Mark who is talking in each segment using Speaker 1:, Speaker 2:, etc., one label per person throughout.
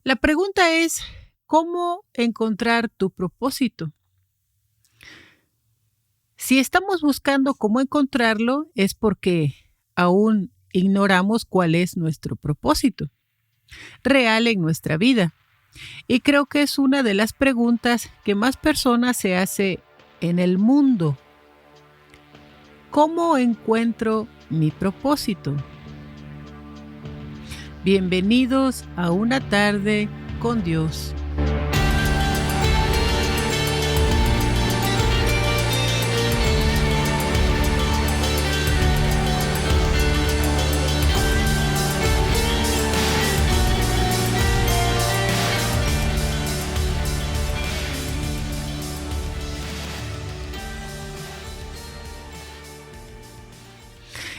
Speaker 1: La pregunta es, ¿cómo encontrar tu propósito? Si estamos buscando cómo encontrarlo, es porque aún ignoramos cuál es nuestro propósito real en nuestra vida. Y creo que es una de las preguntas que más personas se hace en el mundo. ¿Cómo encuentro mi propósito? Bienvenidos a una tarde con Dios.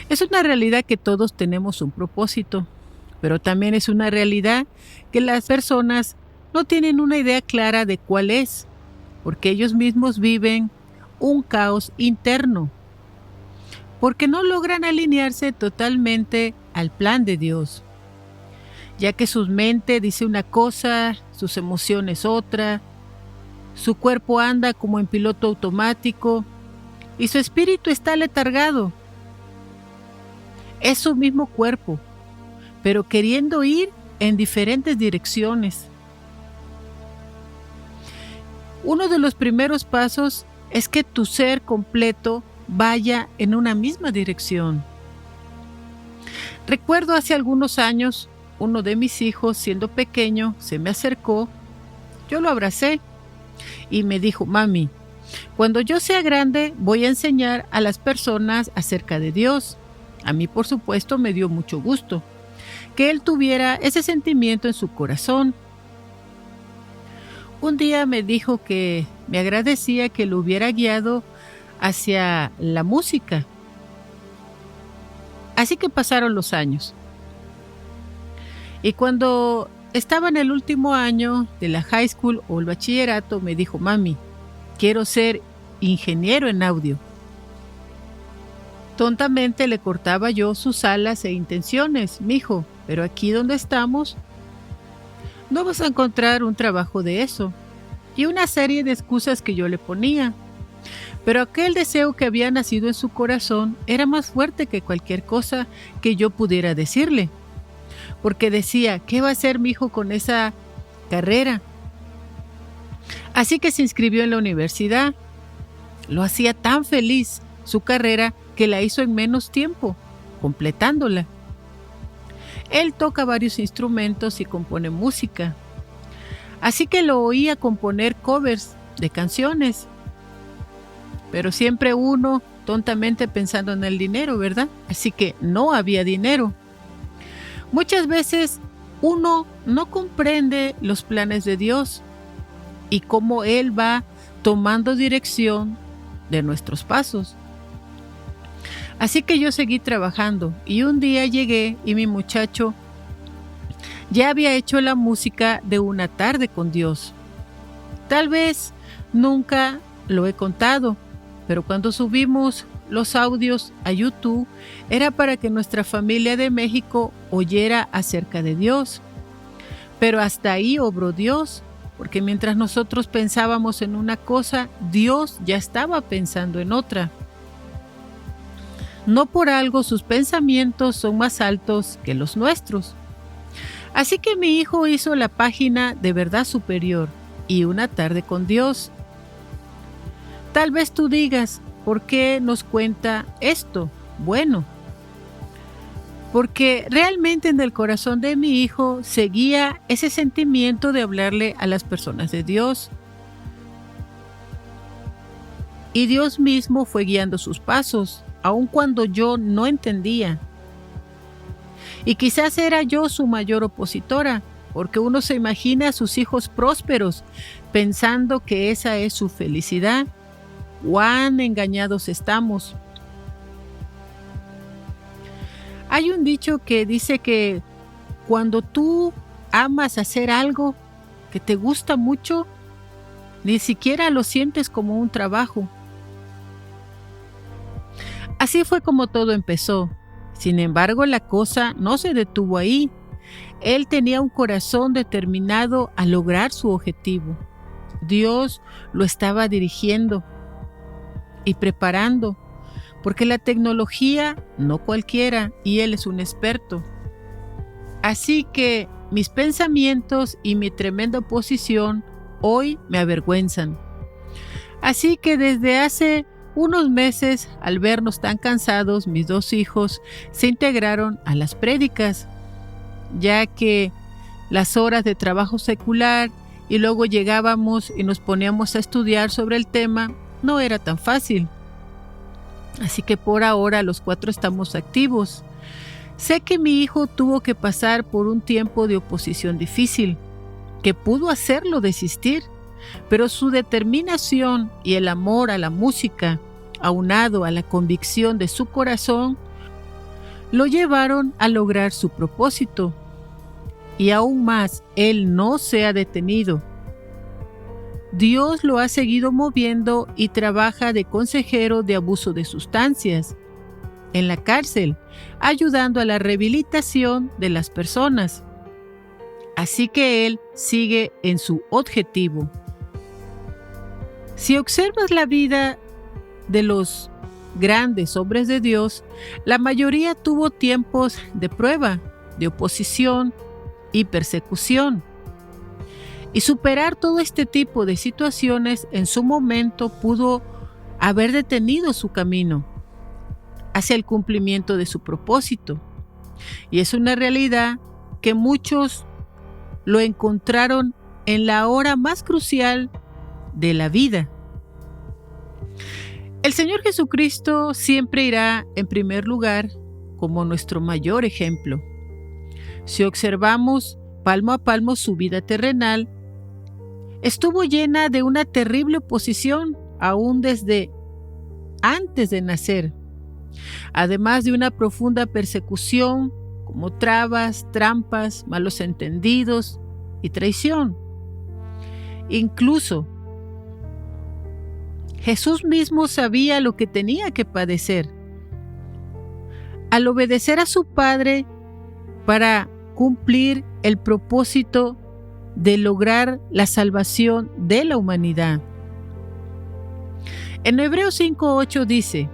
Speaker 1: Es una realidad que todos tenemos un propósito, pero también es una realidad que las personas no tienen una idea clara de cuál es, porque ellos mismos viven un caos interno, porque no logran alinearse totalmente al plan de Dios, ya que su mente dice una cosa, sus emociones otra, su cuerpo anda como en piloto automático y su espíritu está letargado. Es su mismo cuerpo, pero queriendo ir en diferentes direcciones. Uno de los primeros pasos es que tu ser completo vaya en una misma dirección. Recuerdo hace algunos años, uno de mis hijos, siendo pequeño, se me acercó, yo lo abracé y me dijo: mami, cuando yo sea grande voy a enseñar a las personas acerca de Dios. A mí, por supuesto, me dio mucho gusto que él tuviera ese sentimiento en su corazón. Un día me dijo que me agradecía que lo hubiera guiado hacia la música. Así que pasaron los años. Y cuando estaba en el último año de la high school o el bachillerato, me dijo: mami, quiero ser ingeniero en audio. Tontamente le cortaba yo sus alas e intenciones: mijo, pero aquí donde estamos no vas a encontrar un trabajo de eso. Y una serie de excusas que yo le ponía. Pero aquel deseo que había nacido en su corazón era más fuerte que cualquier cosa que yo pudiera decirle. Porque decía: ¿qué va a hacer mi hijo con esa carrera? Así que se inscribió en la universidad. Lo hacía tan feliz su carrera que la hizo en menos tiempo, completándola. Él toca varios instrumentos y compone música. Así que lo oía componer covers de canciones. Pero siempre uno tontamente pensando en el dinero, ¿verdad? Así que no había dinero. Muchas veces uno no comprende los planes de Dios y cómo Él va tomando dirección de nuestros pasos. Así que yo seguí trabajando y un día llegué y mi muchacho ya había hecho la música de una tarde con Dios. Tal vez nunca lo he contado, pero cuando subimos los audios a YouTube era para que nuestra familia de México oyera acerca de Dios. Pero hasta ahí obró Dios, porque mientras nosotros pensábamos en una cosa, Dios ya estaba pensando en otra. No por algo sus pensamientos son más altos que los nuestros. Así que mi hijo hizo la página de Verdad Superior y Una Tarde con Dios. Tal vez tú digas: ¿por qué nos cuenta esto? Bueno, porque realmente en el corazón de mi hijo seguía ese sentimiento de hablarle a las personas de Dios. Y Dios mismo fue guiando sus pasos, aun cuando yo no entendía. Y quizás era yo su mayor opositora, porque uno se imagina a sus hijos prósperos, pensando que esa es su felicidad. ¡Cuán engañados estamos! Hay un dicho que dice que cuando tú amas hacer algo que te gusta mucho, ni siquiera lo sientes como un trabajo. Así fue como todo empezó. Sin embargo, la cosa no se detuvo ahí, Él tenía un corazón determinado a lograr su objetivo. Dios lo estaba dirigiendo y preparando, porque la tecnología no cualquiera, y él es un experto. Así que mis pensamientos y mi tremenda oposición hoy me avergüenzan. Así que desde hace unos meses, al vernos tan cansados, mis 2 hijos se integraron a las prédicas, ya que las horas de trabajo secular y luego llegábamos y nos poníamos a estudiar sobre el tema no era tan fácil. Así que por ahora los 4 estamos activos. Sé que mi hijo tuvo que pasar por un tiempo de oposición difícil, que pudo hacerlo desistir, pero su determinación y el amor a la música, aunado a la convicción de su corazón, lo llevaron a lograr su propósito. Y aún más, él no se ha detenido. Dios lo ha seguido moviendo y trabaja de consejero de abuso de sustancias en la cárcel, ayudando a la rehabilitación de las personas. Así que él sigue en su objetivo. Si observas la vida de los grandes hombres de Dios, la mayoría tuvo tiempos de prueba, de oposición y persecución. Y superar todo este tipo de situaciones en su momento pudo haber detenido su camino hacia el cumplimiento de su propósito. Y es una realidad que muchos lo encontraron en la hora más crucial de la vida. El Señor Jesucristo siempre irá en primer lugar como nuestro mayor ejemplo. Si observamos palmo a palmo su vida terrenal, estuvo llena de una terrible oposición aún desde antes de nacer, además de una profunda persecución como trabas, trampas, malos entendidos y traición. Incluso Jesús mismo sabía lo que tenía que padecer. Al obedecer a su Padre para cumplir el propósito de lograr la salvación de la humanidad. En Hebreos 5:8 dice: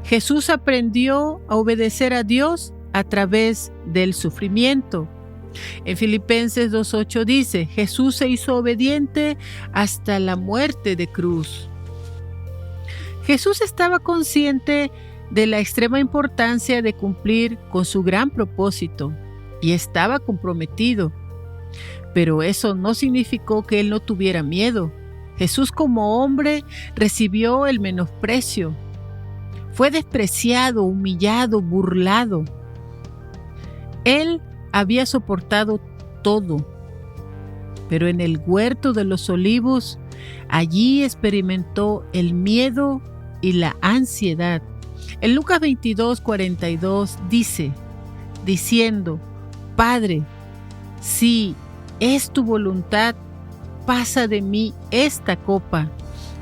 Speaker 1: Jesús aprendió a obedecer a Dios a través del sufrimiento. En Filipenses 2:8 dice: Jesús se hizo obediente hasta la muerte de cruz. Jesús estaba consciente de la extrema importancia de cumplir con su gran propósito y estaba comprometido. Pero eso no significó que él no tuviera miedo. Jesús como hombre recibió el menosprecio. Fue despreciado, humillado, burlado. Él había soportado todo. Pero en el huerto de los olivos, allí experimentó el miedo y la ansiedad. En Lucas 22:42 dice, diciendo: Padre, si es tu voluntad, pasa de mí esta copa,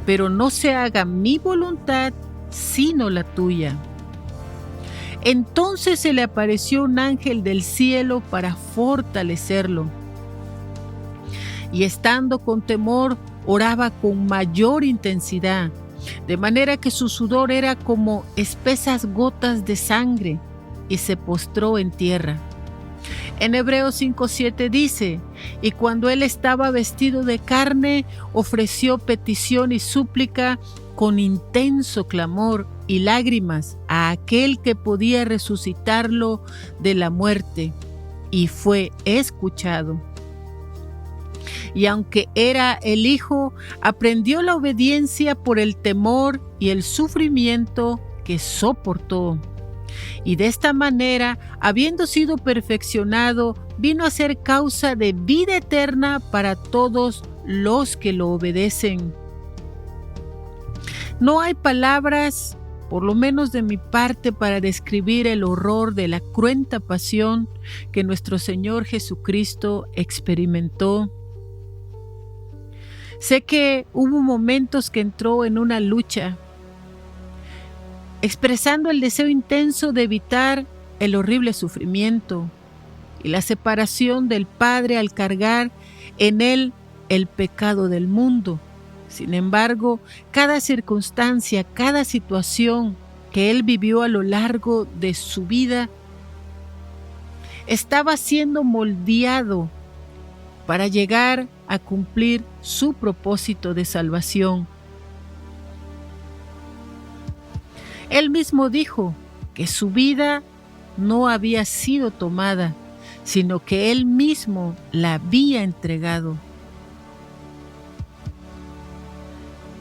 Speaker 1: pero no se haga mi voluntad, sino la tuya. Entonces se le apareció un ángel del cielo para fortalecerlo. Y estando con temor, oraba con mayor intensidad, de manera que su sudor era como espesas gotas de sangre, y se postró en tierra. En Hebreos 5:7 dice: y cuando él estaba vestido de carne, ofreció petición y súplica con intenso clamor y lágrimas a aquel que podía resucitarlo de la muerte, y fue escuchado. Y aunque era el Hijo, aprendió la obediencia por el temor y el sufrimiento que soportó. Y de esta manera, habiendo sido perfeccionado, vino a ser causa de vida eterna para todos los que lo obedecen. No hay palabras, por lo menos de mi parte, para describir el horror de la cruenta pasión que nuestro Señor Jesucristo experimentó. Sé que hubo momentos que entró en una lucha, expresando el deseo intenso de evitar el horrible sufrimiento, y la separación del Padre al cargar en él el pecado del mundo. Sin embargo, cada circunstancia, cada situación que él vivió a lo largo de su vida estaba siendo moldeado para llegar a cumplir su propósito de salvación. Él mismo dijo que su vida no había sido tomada, sino que él mismo la había entregado.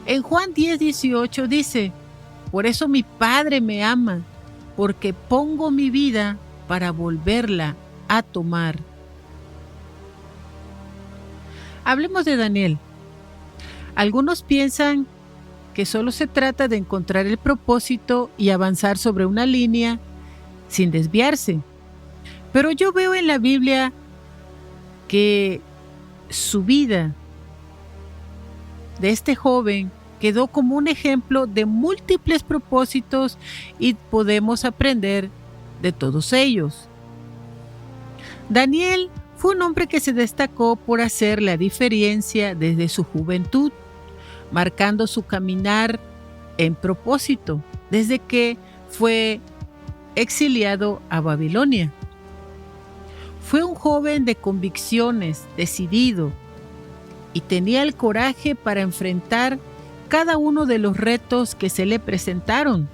Speaker 1: En Juan 10:18 dice: por eso mi Padre me ama, porque pongo mi vida para volverla a tomar. Hablemos de Daniel. Algunos piensan que solo se trata de encontrar el propósito y avanzar sobre una línea sin desviarse. Pero yo veo en la Biblia que su vida de este joven quedó como un ejemplo de múltiples propósitos y podemos aprender de todos ellos. Daniel fue un hombre que se destacó por hacer la diferencia desde su juventud, marcando su caminar en propósito desde que fue exiliado a Babilonia. Fue un joven de convicciones, decidido, y tenía el coraje para enfrentar cada uno de los retos que se le presentaron.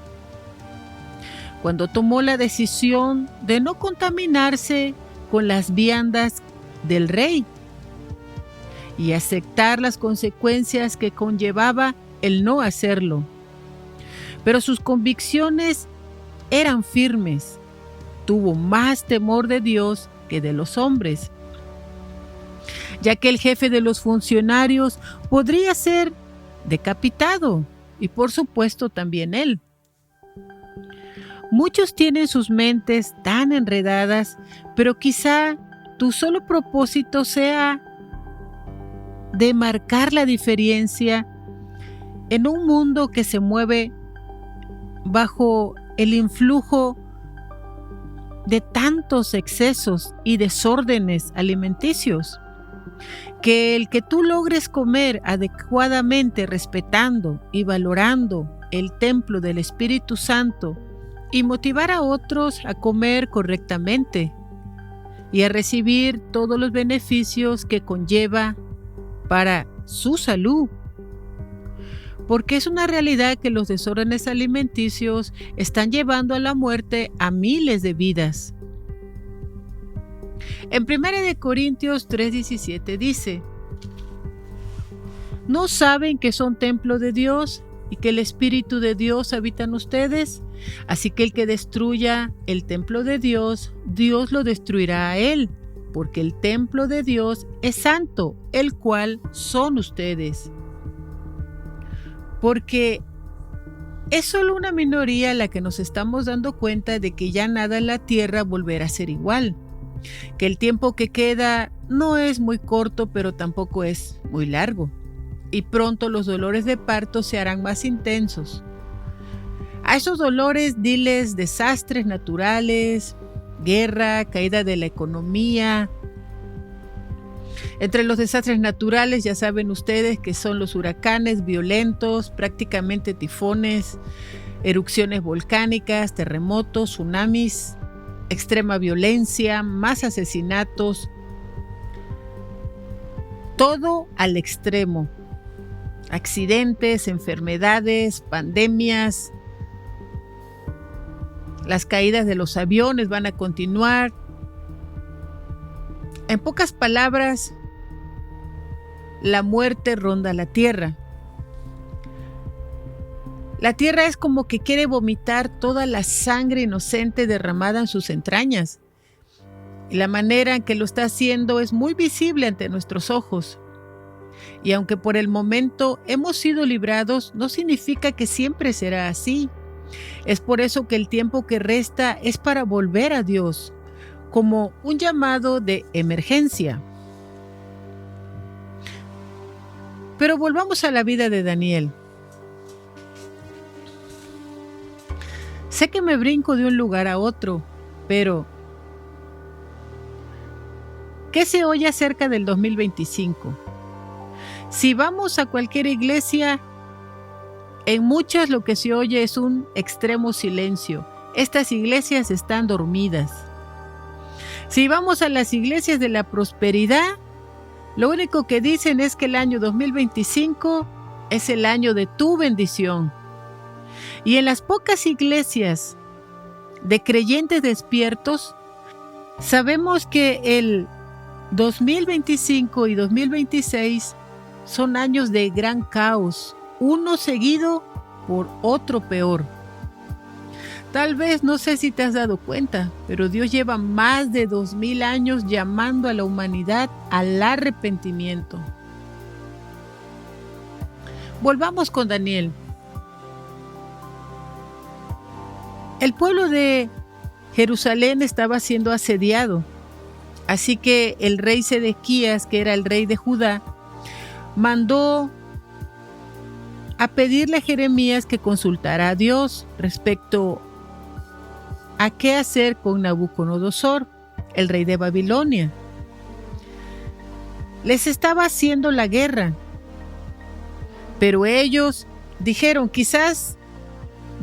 Speaker 1: Cuando tomó la decisión de no contaminarse con las viandas del rey y aceptar las consecuencias que conllevaba el no hacerlo. Pero sus convicciones eran firmes. Tuvo más temor de Dios que de los hombres, ya que el jefe de los funcionarios podría ser decapitado y por supuesto también él. Muchos tienen sus mentes tan enredadas, pero quizá tu solo propósito sea de marcar la diferencia en un mundo que se mueve bajo el influjo de tantos excesos y desórdenes alimenticios. Que el que tú logres comer adecuadamente, respetando y valorando el templo del Espíritu Santo y motivar a otros a comer correctamente y a recibir todos los beneficios que conlleva para su salud. Porque es una realidad que los desórdenes alimenticios están llevando a la muerte a miles de vidas. En 1 Corintios 3:17 dice: ¿no saben que son templo de Dios y que el Espíritu de Dios habita en ustedes? Así que el que destruya el templo de Dios, Dios lo destruirá a él, porque el templo de Dios es santo, el cual son ustedes. Porque es solo una minoría la que nos estamos dando cuenta de que ya nada en la tierra volverá a ser igual. Que el tiempo que queda no es muy corto, pero tampoco es muy largo. Y pronto los dolores de parto se harán más intensos. A esos dolores diles desastres naturales, guerra, caída de la economía. Entre los desastres naturales ya saben ustedes que son los huracanes violentos, prácticamente tifones, erupciones volcánicas, terremotos, tsunamis, extrema violencia, más asesinatos, todo al extremo. Accidentes, enfermedades, pandemias, las caídas de los aviones van a continuar. En pocas palabras, la muerte ronda la tierra. La tierra es como que quiere vomitar toda la sangre inocente derramada en sus entrañas. Y la manera en que lo está haciendo es muy visible ante nuestros ojos. Y aunque por el momento hemos sido librados, no significa que siempre será así. Es por eso que el tiempo que resta es para volver a Dios, como un llamado de emergencia. Pero volvamos a la vida de Daniel. Sé que me brinco de un lugar a otro, pero ¿Qué se oye acerca del 2025? Si vamos a cualquier iglesia, en muchas lo que se oye es un extremo silencio. Estas iglesias están dormidas. Si vamos a las iglesias de la prosperidad, lo único que dicen es que el año 2025 es el año de tu bendición. Y en las pocas iglesias de creyentes despiertos, sabemos que el 2025 y 2026 son años de gran caos, uno seguido por otro peor. Tal vez, no sé si te has dado cuenta, pero Dios lleva más de 2000 años llamando a la humanidad al arrepentimiento. Volvamos con Daniel. El pueblo de Jerusalén estaba siendo asediado, así que el rey Sedequías, que era el rey de Judá, mandó a pedirle a Jeremías que consultara a Dios respecto a qué hacer con Nabucodonosor, el rey de Babilonia. Les estaba haciendo la guerra, pero ellos dijeron, quizás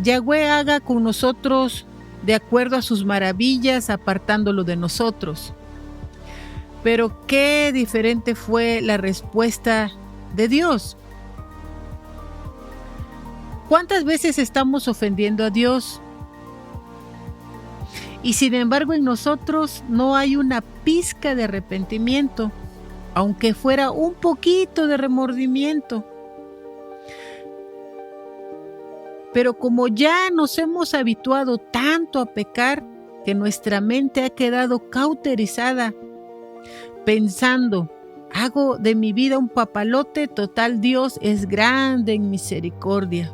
Speaker 1: Yahweh haga con nosotros de acuerdo a sus maravillas, apartándolo de nosotros. Pero qué diferente fue la respuesta de Dios. ¿Cuántas veces estamos ofendiendo a Dios? Y sin embargo en nosotros no hay una pizca de arrepentimiento, aunque fuera un poquito de remordimiento. Pero como ya nos hemos habituado tanto a pecar, que nuestra mente ha quedado cauterizada, pensando, hago de mi vida un papalote, total Dios es grande en misericordia.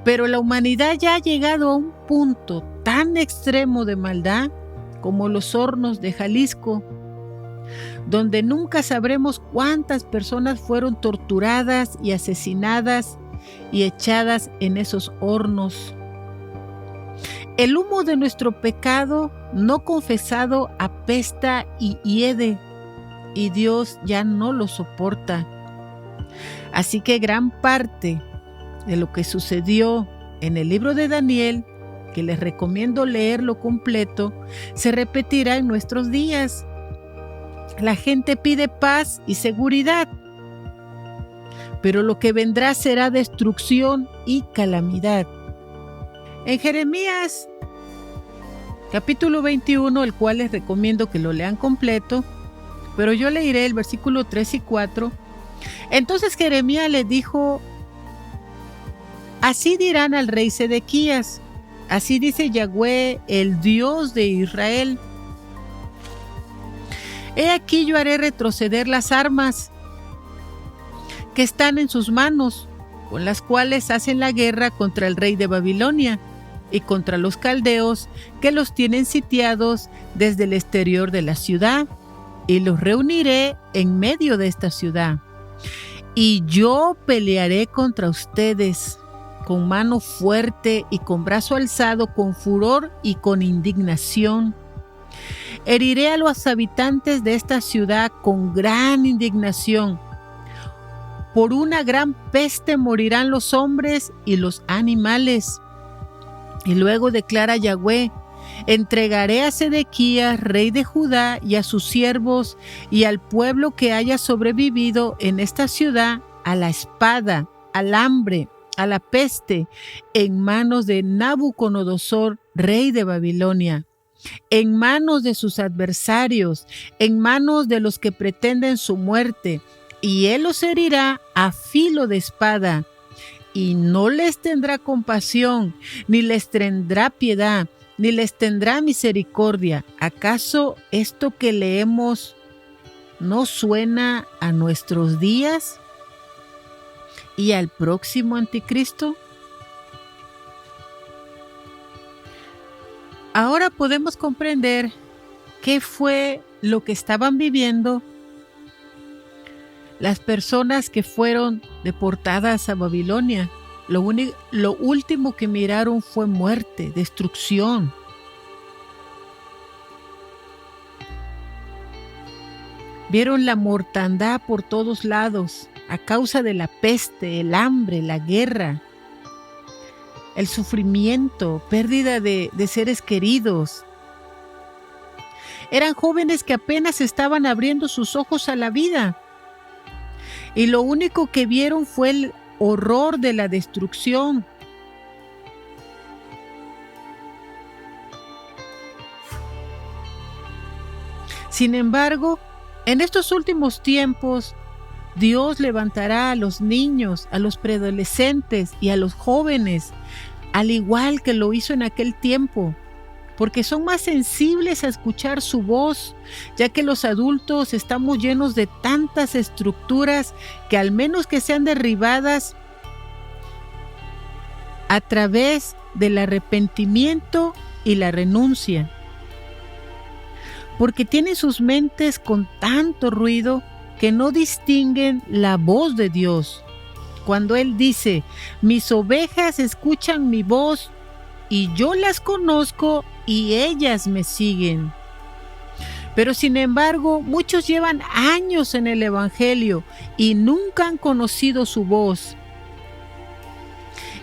Speaker 1: Pero la humanidad ya ha llegado a un punto tan extremo de maldad como los hornos de Jalisco, donde nunca sabremos cuántas personas fueron torturadas y asesinadas y echadas en esos hornos. El humo de nuestro pecado no confesado apesta y hiede, y Dios ya no lo soporta. Así que gran parte de lo que sucedió en el libro de Daniel, que les recomiendo leerlo completo, se repetirá en nuestros días. La gente pide paz y seguridad, pero lo que vendrá será destrucción y calamidad. En Jeremías capítulo 21, el cual les recomiendo que lo lean completo, pero yo leeré el versículo 3 y 4. Entonces Jeremías le dijo: así dirán al rey Sedequías, así dice Yahweh, el Dios de Israel. He aquí yo haré retroceder las armas que están en sus manos, con las cuales hacen la guerra contra el rey de Babilonia y contra los caldeos que los tienen sitiados desde el exterior de la ciudad, y los reuniré en medio de esta ciudad. Y yo pelearé contra ustedes con mano fuerte y con brazo alzado, con furor y con indignación. Heriré a los habitantes de esta ciudad con gran indignación. Por una gran peste morirán los hombres y los animales. Y luego declara Yahweh: entregaré a Sedequías, rey de Judá, y a sus siervos y al pueblo que haya sobrevivido en esta ciudad a la espada, al hambre, a la peste, en manos de Nabucodonosor, rey de Babilonia, en manos de sus adversarios, en manos de los que pretenden su muerte, y él los herirá a filo de espada, y no les tendrá compasión, ni les tendrá piedad, ni les tendrá misericordia. ¿Acaso esto que leemos no suena a nuestros días y al próximo anticristo? Ahora podemos comprender qué fue lo que estaban viviendo las personas que fueron deportadas a Babilonia. Lo último que miraron fue muerte, destrucción. Vieron la mortandad por todos lados a causa de la peste, el hambre, la guerra, el sufrimiento, pérdida de seres queridos. Eran jóvenes que apenas estaban abriendo sus ojos a la vida. Y lo único que vieron fue el horror de la destrucción. Sin embargo, en estos últimos tiempos, Dios levantará a los niños, a los preadolescentes y a los jóvenes, al igual que lo hizo en aquel tiempo, porque son más sensibles a escuchar su voz, ya que los adultos estamos llenos de tantas estructuras que al menos que sean derribadas a través del arrepentimiento y la renuncia, porque tienen sus mentes con tanto ruido que no distinguen la voz de Dios. Cuando Él dice, mis ovejas escuchan mi voz y yo las conozco y ellas me siguen. Pero sin embargo, muchos llevan años en el Evangelio y nunca han conocido su voz.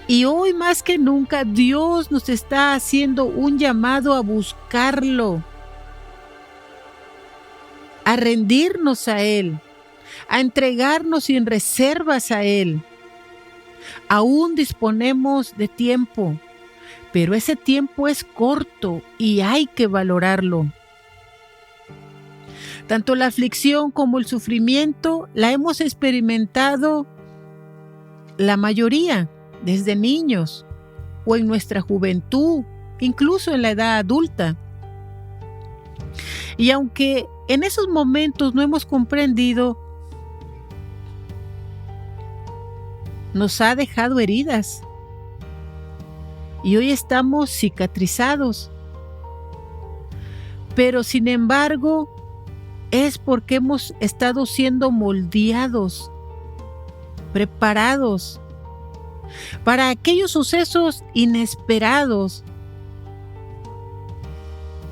Speaker 1: Y hoy más que nunca Dios nos está haciendo un llamado a buscarlo, a rendirnos a Él, a entregarnos sin reservas a Él. Aún disponemos de tiempo, pero ese tiempo es corto y hay que valorarlo. Tanto la aflicción como el sufrimiento la hemos experimentado la mayoría desde niños o en nuestra juventud, incluso en la edad adulta. Y aunque en esos momentos no hemos comprendido, nos ha dejado heridas y hoy estamos cicatrizados. Pero sin embargo, es porque hemos estado siendo moldeados, preparados para aquellos sucesos inesperados.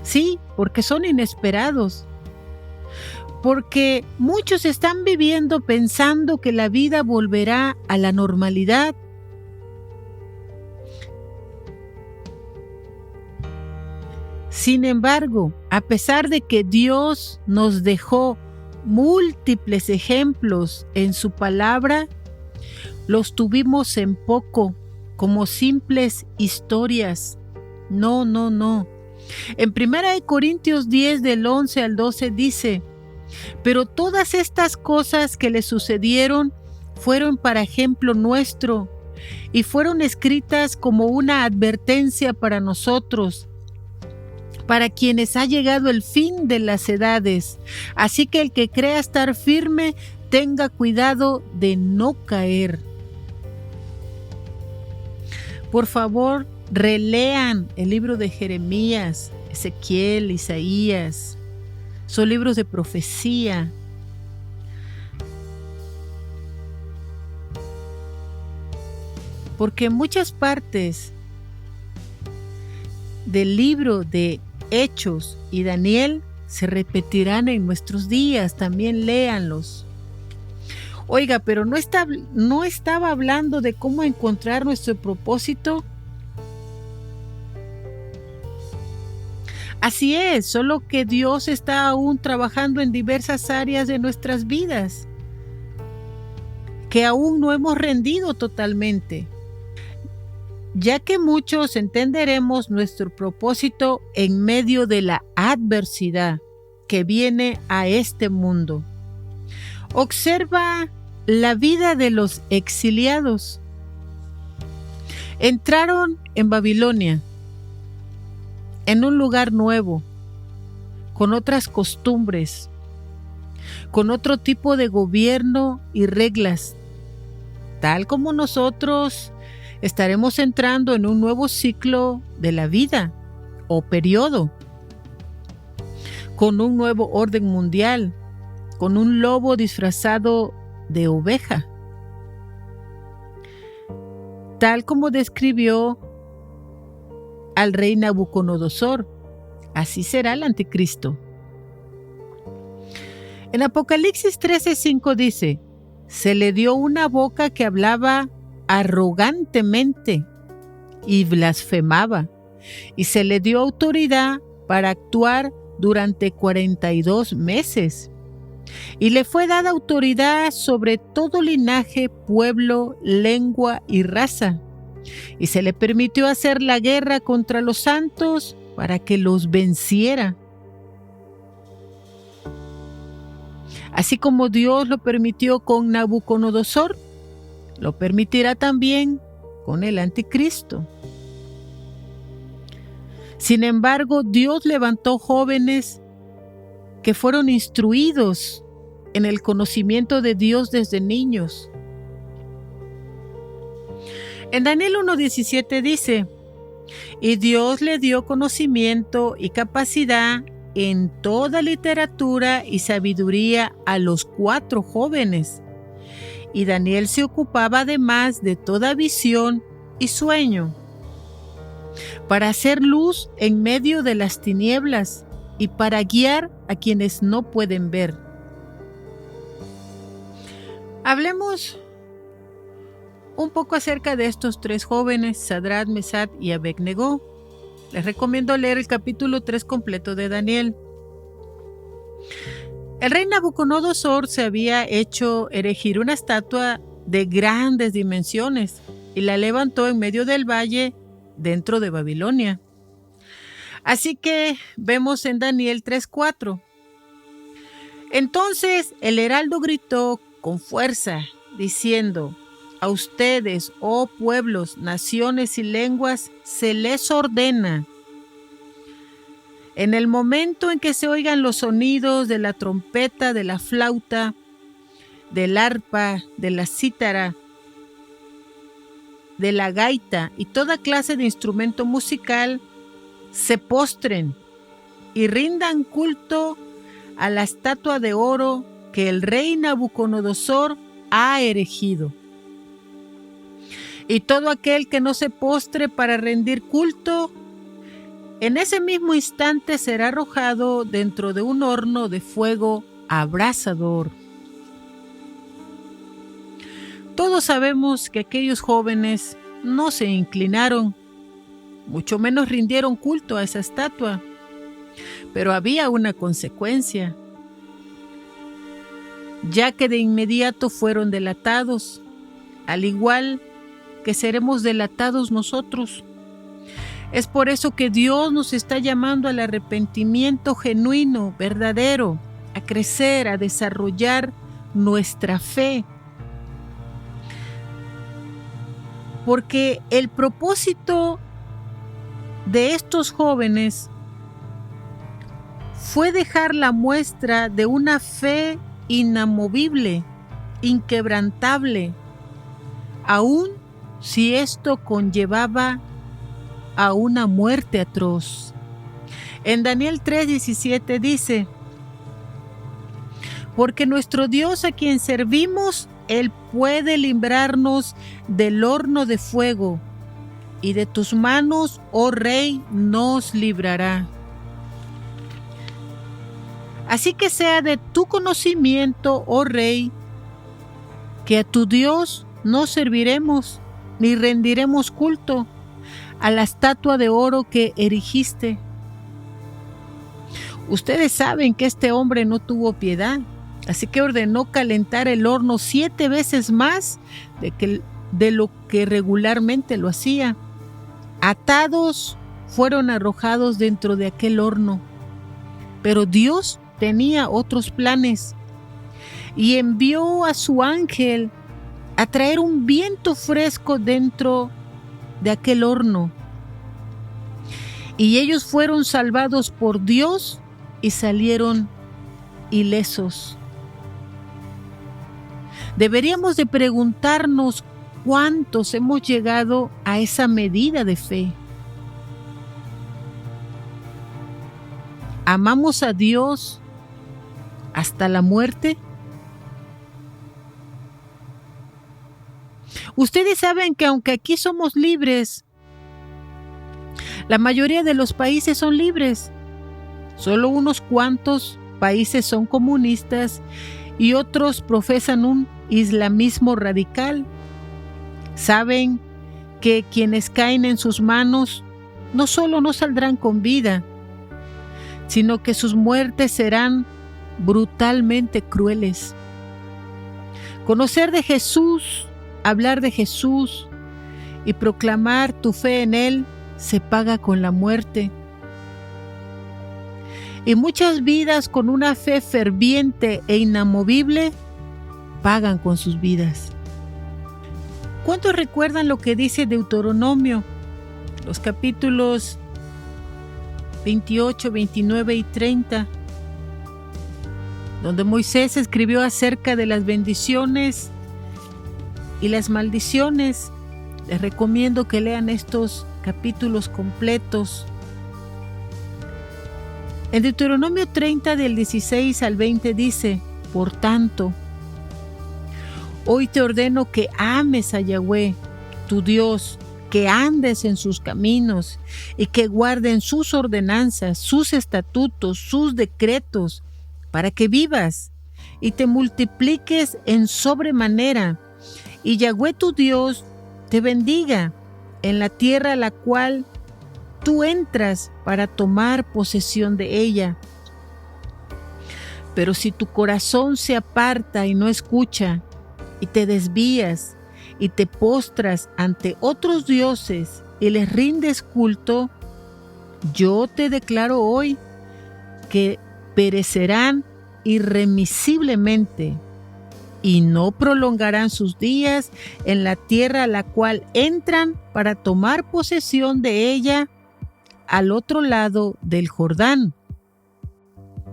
Speaker 1: Sí, porque son inesperados. Porque muchos están viviendo pensando que la vida volverá a la normalidad. Sin embargo, a pesar de que Dios nos dejó múltiples ejemplos en su palabra, los tuvimos en poco, como simples historias. No. En 1 Corintios 10, del 11 al 12 dice, pero todas estas cosas que le sucedieron fueron para ejemplo nuestro y fueron escritas como una advertencia para nosotros, para quienes ha llegado el fin de las edades. Así que el que crea estar firme, tenga cuidado de no caer. Por favor, relean el libro de Jeremías, Ezequiel, Isaías. Son libros de profecía. Porque muchas partes del libro de Hechos y Daniel se repetirán en nuestros días. También léanlos. Oiga, pero no estaba hablando de cómo encontrar nuestro propósito. Así es, solo que Dios está aún trabajando en diversas áreas de nuestras vidas, que aún no hemos rendido totalmente, ya que muchos entenderemos nuestro propósito en medio de la adversidad que viene a este mundo. Observa la vida de los exiliados. Entraron en Babilonia, en un lugar nuevo, con otras costumbres, con otro tipo de gobierno y reglas. Tal como nosotros estaremos entrando en un nuevo ciclo de la vida o periodo, con un nuevo orden mundial, con un lobo disfrazado de oveja. Tal como describió al rey Nabucodonosor, así será el anticristo. En Apocalipsis 13:5 dice, se le dio una boca que hablaba arrogantemente y blasfemaba, y se le dio autoridad para actuar durante 42 meses. Y le fue dada autoridad sobre todo linaje, pueblo, lengua y raza. Y se le permitió hacer la guerra contra los santos para que los venciera. Así como Dios lo permitió con Nabucodonosor, lo permitirá también con el anticristo. Sin embargo, Dios levantó jóvenes que fueron instruidos en el conocimiento de Dios desde niños. En Daniel 1:17 dice, y Dios le dio conocimiento y capacidad en toda literatura y sabiduría a los 4 jóvenes. Y Daniel se ocupaba además de toda visión y sueño, para hacer luz en medio de las tinieblas y para guiar a quienes no pueden ver. Hablemos un poco acerca de estos 3 jóvenes, Sadrach, Mesach y Abed-Negó. Les recomiendo leer el capítulo 3 completo de Daniel. El rey Nabucodonosor se había hecho erigir una estatua de grandes dimensiones y la levantó en medio del valle dentro de Babilonia. Así que vemos en Daniel 3:4. Entonces el heraldo gritó con fuerza, diciendo, a ustedes, oh pueblos, naciones y lenguas, se les ordena, en el momento en que se oigan los sonidos de la trompeta, de la flauta, del arpa, de la cítara, de la gaita y toda clase de instrumento musical, se postren y rindan culto a la estatua de oro que el rey Nabucodonosor ha erigido. Y todo aquel que no se postre para rendir culto, en ese mismo instante será arrojado dentro de un horno de fuego abrasador. Todos sabemos que aquellos jóvenes no se inclinaron, mucho menos rindieron culto a esa estatua, pero había una consecuencia, ya que de inmediato fueron delatados, al igual que seremos delatados nosotros. Es por eso que Dios nos está llamando al arrepentimiento genuino, verdadero, a crecer, a desarrollar nuestra fe. Porque el propósito de estos jóvenes fue dejar la muestra de una fe inamovible, inquebrantable, aun si esto conllevaba a una muerte atroz. En Daniel 3:17 dice, porque nuestro Dios a quien servimos, Él puede librarnos del horno de fuego, y de tus manos, oh Rey, nos librará. Así que sea de tu conocimiento, oh Rey, que a tu Dios no serviremos, ni rendiremos culto a la estatua de oro que erigiste. Ustedes saben que este hombre no tuvo piedad, así que ordenó calentar el horno 7 veces más de lo que regularmente lo hacía. Atados fueron arrojados dentro de aquel horno, pero Dios tenía otros planes y envió a su ángel a traer un viento fresco dentro de aquel horno. Y ellos fueron salvados por Dios y salieron ilesos. Deberíamos de preguntarnos cuántos hemos llegado a esa medida de fe. ¿Amamos a Dios hasta la muerte? Ustedes saben que aunque aquí somos libres, la mayoría de los países son libres. Solo unos cuantos países son comunistas y otros profesan un islamismo radical. Saben que quienes caen en sus manos no solo no saldrán con vida, sino que sus muertes serán brutalmente crueles. Conocer de Jesús, hablar de Jesús y proclamar tu fe en Él se paga con la muerte. Y muchas vidas con una fe ferviente e inamovible pagan con sus vidas. ¿Cuántos recuerdan lo que dice Deuteronomio? Los capítulos 28, 29 y 30, donde Moisés escribió acerca de las bendiciones y las maldiciones. Les recomiendo que lean estos capítulos completos. En Deuteronomio 30 del 16 al 20 dice: por tanto, hoy te ordeno que ames a Yahweh, tu Dios, que andes en sus caminos y que guarden sus ordenanzas, sus estatutos, sus decretos, para que vivas y te multipliques en sobremanera, y Yahweh tu Dios te bendiga en la tierra a la cual tú entras para tomar posesión de ella. Pero si tu corazón se aparta y no escucha, y te desvías, y te postras ante otros dioses y les rindes culto, yo te declaro hoy que perecerán irremisiblemente y no prolongarán sus días en la tierra a la cual entran para tomar posesión de ella al otro lado del Jordán.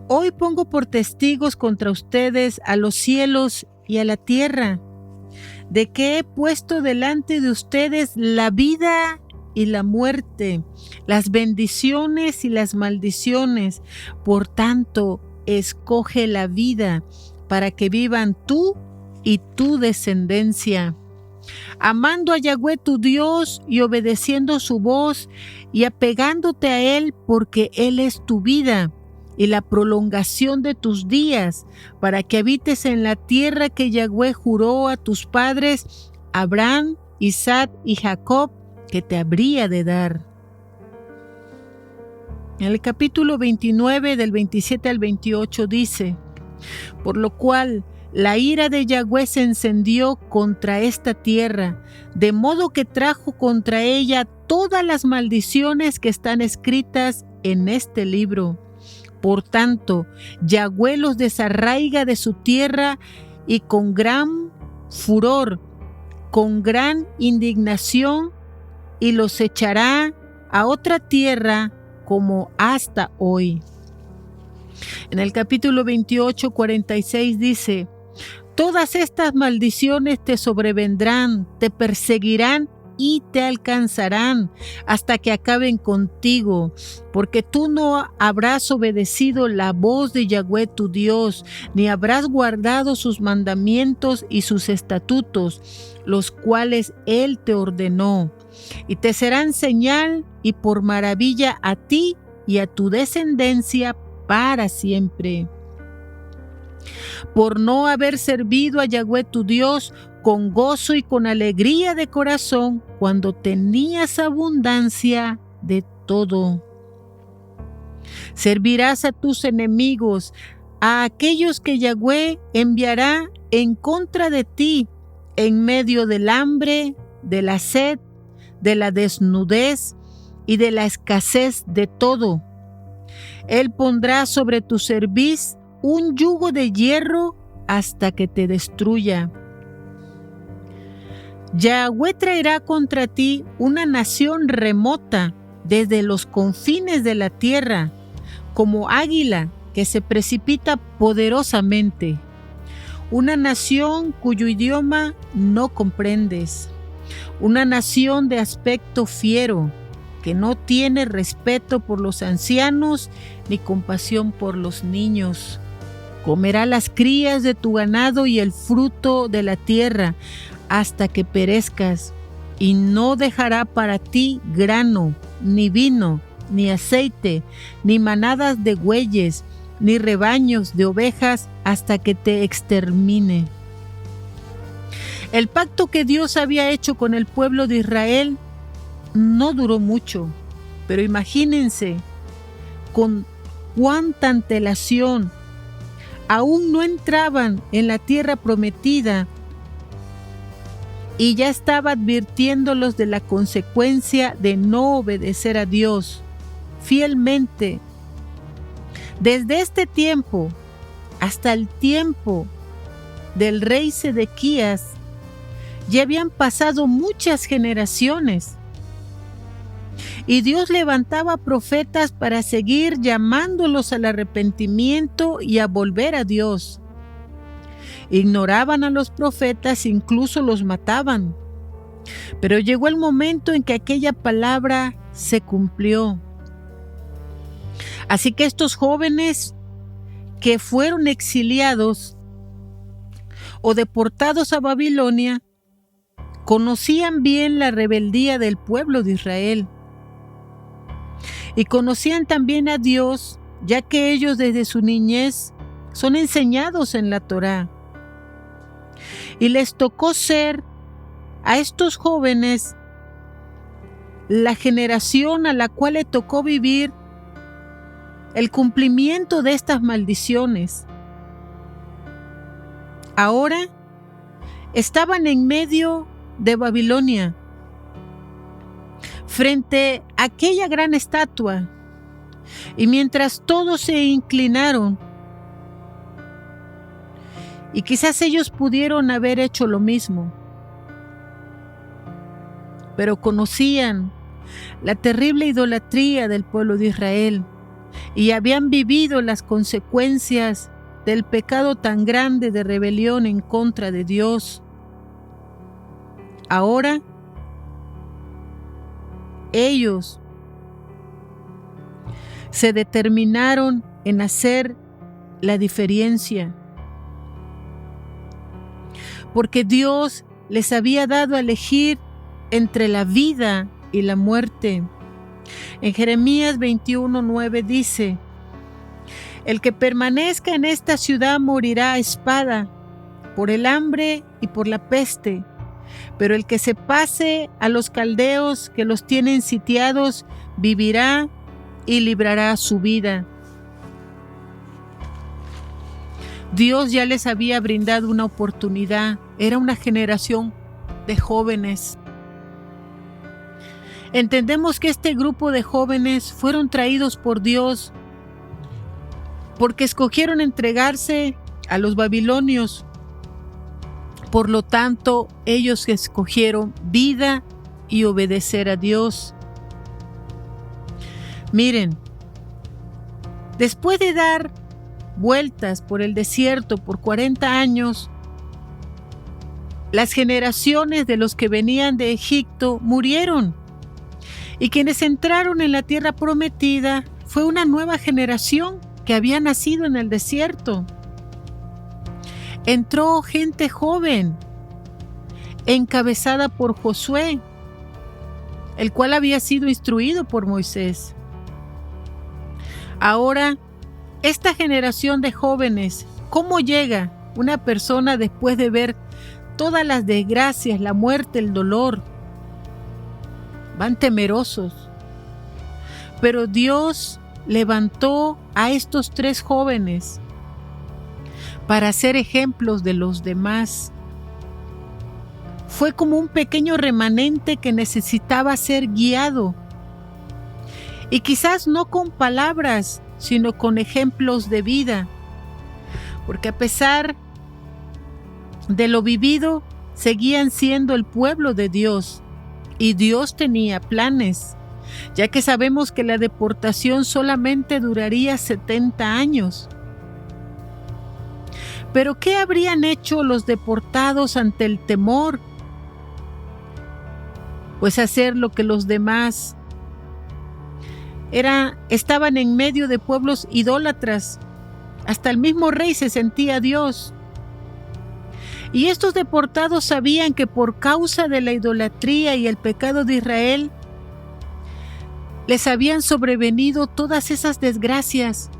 Speaker 1: Hoy pongo por testigos contra ustedes a los cielos y a la tierra, de que he puesto delante de ustedes la vida y la muerte, las bendiciones y las maldiciones. Por tanto, escoge la vida para que vivan tú y tu descendencia, amando a Yahweh tu Dios y obedeciendo su voz y apegándote a Él, porque Él es tu vida y la prolongación de tus días, para que habites en la tierra que Yahweh juró a tus padres, Abraham, Isaac y Jacob, que te habría de dar. En el capítulo 29 del 27 al 28 dice: por lo cual la ira de Yahweh se encendió contra esta tierra, de modo que trajo contra ella todas las maldiciones que están escritas en este libro. Por tanto, Yahweh los desarraiga de su tierra y con gran furor, con gran indignación, y los echará a otra tierra como hasta hoy. En el capítulo 28, 46 dice: todas estas maldiciones te sobrevendrán, te perseguirán y te alcanzarán hasta que acaben contigo, porque tú no habrás obedecido la voz de Yahweh tu Dios, ni habrás guardado sus mandamientos y sus estatutos, los cuales Él te ordenó, y te serán señal y por maravilla a ti y a tu descendencia para siempre. Por no haber servido a Yahweh tu Dios con gozo y con alegría de corazón, cuando tenías abundancia de todo. Servirás a tus enemigos, a aquellos que Yahweh enviará en contra de ti, en medio del hambre, de la sed, de la desnudez y de la escasez de todo. Él pondrá sobre tu cerviz un yugo de hierro hasta que te destruya. Yahweh traerá contra ti una nación remota desde los confines de la tierra, como águila que se precipita poderosamente, una nación cuyo idioma no comprendes, una nación de aspecto fiero, que no tiene respeto por los ancianos ni compasión por los niños. Comerá las crías de tu ganado y el fruto de la tierra hasta que perezcas, y no dejará para ti grano, ni vino, ni aceite, ni manadas de bueyes, ni rebaños de ovejas hasta que te extermine. El pacto que Dios había hecho con el pueblo de Israel no duró mucho, pero imagínense con cuánta antelación. Aún no entraban en la tierra prometida y ya estaba advirtiéndolos de la consecuencia de no obedecer a Dios fielmente. Desde este tiempo hasta el tiempo del rey Sedequías ya habían pasado muchas generaciones y Dios levantaba profetas para seguir llamándolos al arrepentimiento y a volver a Dios. Ignoraban a los profetas, incluso los mataban. Pero llegó el momento en que aquella palabra se cumplió. Así que estos jóvenes que fueron exiliados o deportados a Babilonia conocían bien la rebeldía del pueblo de Israel. Y conocían también a Dios, ya que ellos desde su niñez son enseñados en la Torá. Y les tocó ser a estos jóvenes la generación a la cual le tocó vivir el cumplimiento de estas maldiciones. Ahora estaban en medio de Babilonia, frente a aquella gran estatua, y mientras todos se inclinaron, y quizás ellos pudieron haber hecho lo mismo, pero conocían la terrible idolatría del pueblo de Israel y habían vivido las consecuencias del pecado tan grande de rebelión en contra de Dios. Ahora ellos se determinaron en hacer la diferencia, porque Dios les había dado a elegir entre la vida y la muerte. En Jeremías 21:9 dice: el que permanezca en esta ciudad morirá a espada, por el hambre y por la peste, pero el que se pase a los caldeos que los tienen sitiados vivirá y librará su vida. Dios ya les había brindado una oportunidad. Era una generación de jóvenes. Entendemos que este grupo de jóvenes fueron traídos por Dios porque escogieron entregarse a los babilonios. Por lo tanto, ellos escogieron vida y obedecer a Dios. Miren, después de dar vueltas por el desierto por 40 años, las generaciones de los que venían de Egipto murieron, y quienes entraron en la tierra prometida fue una nueva generación que había nacido en el desierto. Entró gente joven, encabezada por Josué, el cual había sido instruido por Moisés. Ahora, esta generación de jóvenes, ¿cómo llega una persona después de ver todas las desgracias, la muerte, el dolor? Van temerosos. Pero Dios levantó a estos 3 jóvenes para ser ejemplos de los demás. Fue como un pequeño remanente que necesitaba ser guiado. Y quizás no con palabras, sino con ejemplos de vida. Porque a pesar de lo vivido, seguían siendo el pueblo de Dios. Y Dios tenía planes, ya que sabemos que la deportación solamente duraría 70 años. Pero ¿qué habrían hecho los deportados ante el temor? Pues hacer lo que los demás estaban en medio de pueblos idólatras. Hasta el mismo rey se sentía Dios. Y estos deportados sabían que por causa de la idolatría y el pecado de Israel, les habían sobrevenido todas esas desgracias.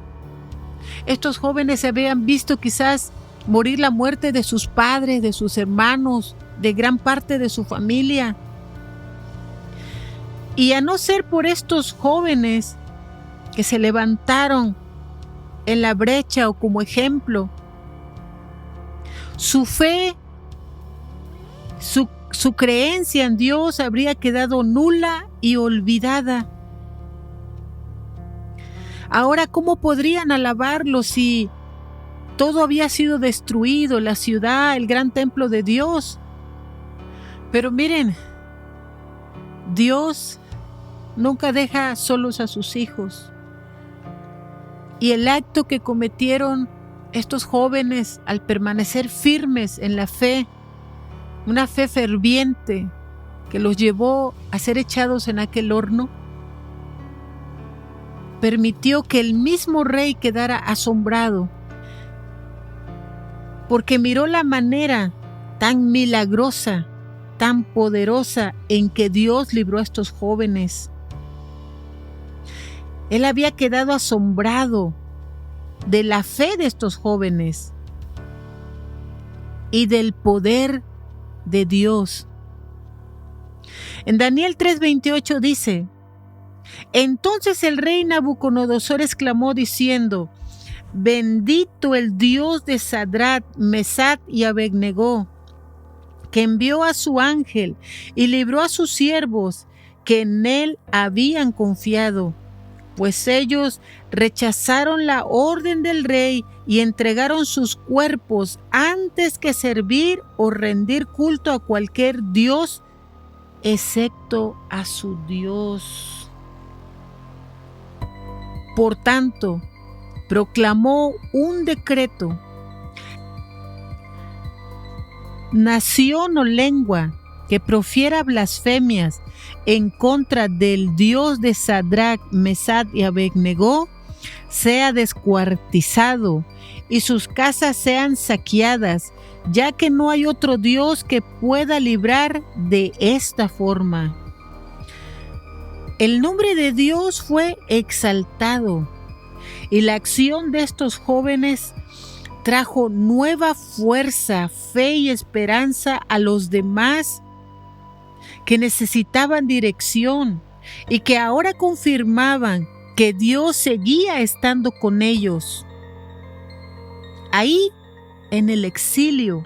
Speaker 1: Estos jóvenes habían visto quizás morir la muerte de sus padres, de sus hermanos, de gran parte de su familia. Y a no ser por estos jóvenes que se levantaron en la brecha o como ejemplo, su fe, su creencia en Dios habría quedado nula y olvidada. Ahora, ¿cómo podrían alabarlo si todo había sido destruido, la ciudad, el gran templo de Dios? Pero miren, Dios nunca deja solos a sus hijos. Y el acto que cometieron estos jóvenes al permanecer firmes en la fe, una fe ferviente que los llevó a ser echados en aquel horno, permitió que el mismo rey quedara asombrado, porque miró la manera tan milagrosa, tan poderosa en que Dios libró a estos jóvenes. Él había quedado asombrado de la fe de estos jóvenes y del poder de Dios. En Daniel 3:28 dice: entonces el rey Nabucodonosor exclamó diciendo: bendito el Dios de Sadrach, Mesach y Abednego, que envió a su ángel y libró a sus siervos que en él habían confiado, pues ellos rechazaron la orden del rey y entregaron sus cuerpos antes que servir o rendir culto a cualquier dios, excepto a su Dios. Por tanto, proclamó un decreto: nación o lengua que profiera blasfemias en contra del Dios de Sadrach, Mesach y Abednego sea descuartizado y sus casas sean saqueadas, ya que no hay otro Dios que pueda librar de esta forma. El nombre de Dios fue exaltado y la acción de estos jóvenes trajo nueva fuerza, fe y esperanza a los demás que necesitaban dirección y que ahora confirmaban que Dios seguía estando con ellos. Ahí, en el exilio,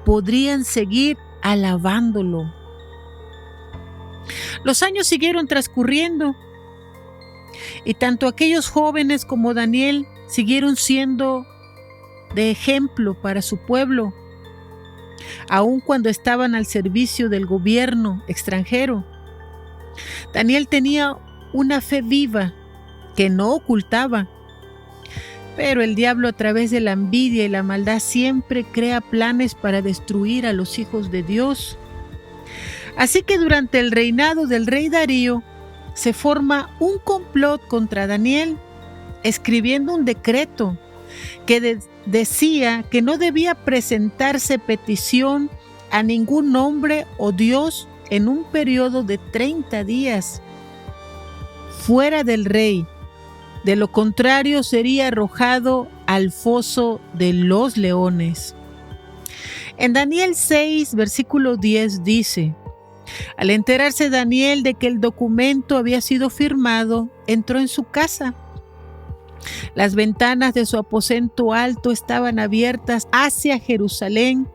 Speaker 1: podrían seguir alabándolo. Los años siguieron transcurriendo y tanto aquellos jóvenes como Daniel siguieron siendo de ejemplo para su pueblo, aun cuando estaban al servicio del gobierno extranjero. Daniel tenía una fe viva que no ocultaba, pero el diablo, a través de la envidia y la maldad, siempre crea planes para destruir a los hijos de Dios. Así que durante el reinado del rey Darío se forma un complot contra Daniel, escribiendo un decreto que decía que no debía presentarse petición a ningún hombre o dios en un periodo de 30 días fuera del rey. De lo contrario, sería arrojado al foso de los leones. En Daniel 6, versículo 10 dice: al enterarse Daniel de que el documento había sido firmado, entró en su casa. Las ventanas de su aposento alto estaban abiertas hacia Jerusalén,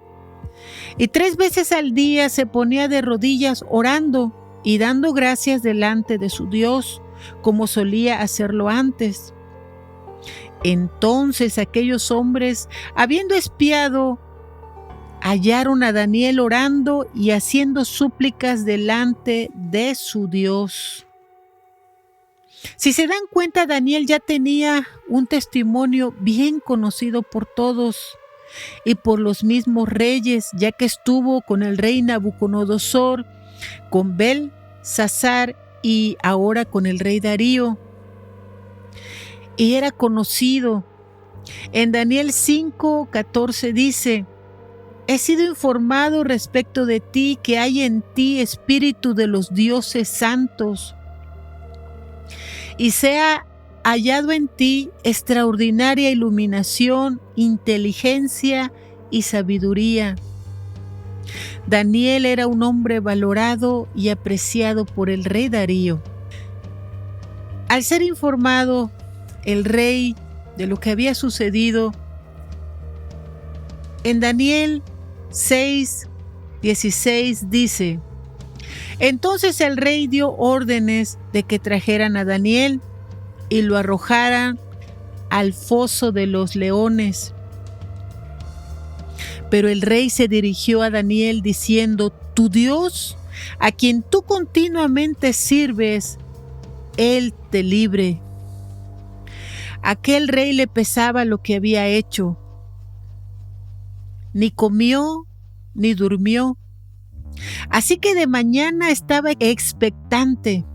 Speaker 1: y 3 veces al día se ponía de rodillas orando y dando gracias delante de su Dios, como solía hacerlo antes. Entonces aquellos hombres, habiendo espiado, hallaron a Daniel orando y haciendo súplicas delante de su Dios. Si se dan cuenta, Daniel ya tenía un testimonio bien conocido por todos y por los mismos reyes, ya que estuvo con el rey Nabucodonosor, con Belsasar y ahora con el rey Darío. Y era conocido. En Daniel 5:14 dice: he sido informado respecto de ti que hay en ti espíritu de los dioses santos, y sea hallado en ti extraordinaria iluminación, inteligencia y sabiduría. Daniel era un hombre valorado y apreciado por el rey Darío. Al ser informado el rey de lo que había sucedido, en Daniel 6:16 dice: entonces el rey dio órdenes de que trajeran a Daniel y lo arrojaran al foso de los leones. Pero el rey se dirigió a Daniel diciendo: tu Dios, a quien tú continuamente sirves, Él te libre. Aquel rey le pesaba lo que había hecho. Ni comió ni durmió. Así que de mañana estaba expectante,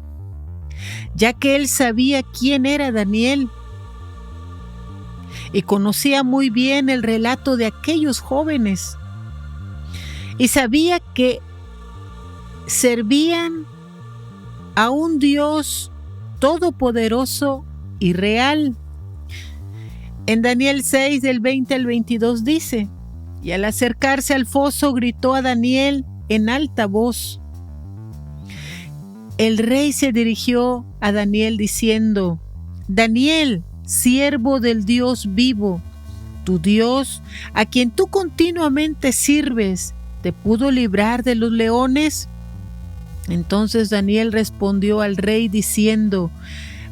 Speaker 1: ya que él sabía quién era Daniel y conocía muy bien el relato de aquellos jóvenes y sabía que servían a un Dios todopoderoso y real. En Daniel 6, del 20 al 22 dice: y al acercarse al foso gritó a Daniel en alta voz. El rey se dirigió a Daniel diciendo: Daniel, siervo del Dios vivo, tu Dios, a quien tú continuamente sirves, ¿te pudo librar de los leones? Entonces Daniel respondió al rey diciendo: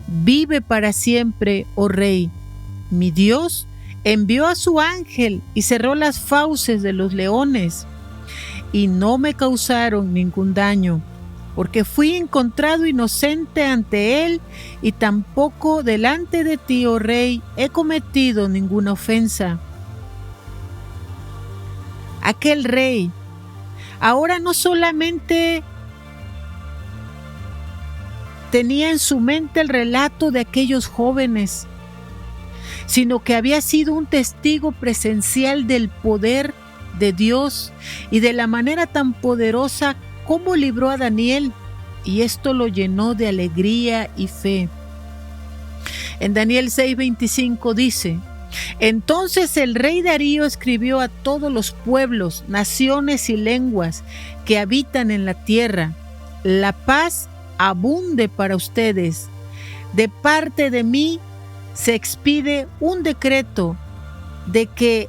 Speaker 1: vive para siempre, oh rey. Mi Dios envió a su ángel y cerró las fauces de los leones, y no me causaron ningún daño, porque fui encontrado inocente ante él, y tampoco delante de ti, oh rey, he cometido ninguna ofensa. Aquel rey ahora no solamente tenía en su mente el relato de aquellos jóvenes, sino que había sido un testigo presencial del poder de Dios y de la manera tan poderosa como libró a Daniel, y esto lo llenó de alegría y fe. En Daniel 6:25 dice: entonces el rey Darío escribió a todos los pueblos, naciones y lenguas que habitan en la tierra: la paz abunde para ustedes. De parte de mí se expide un decreto de que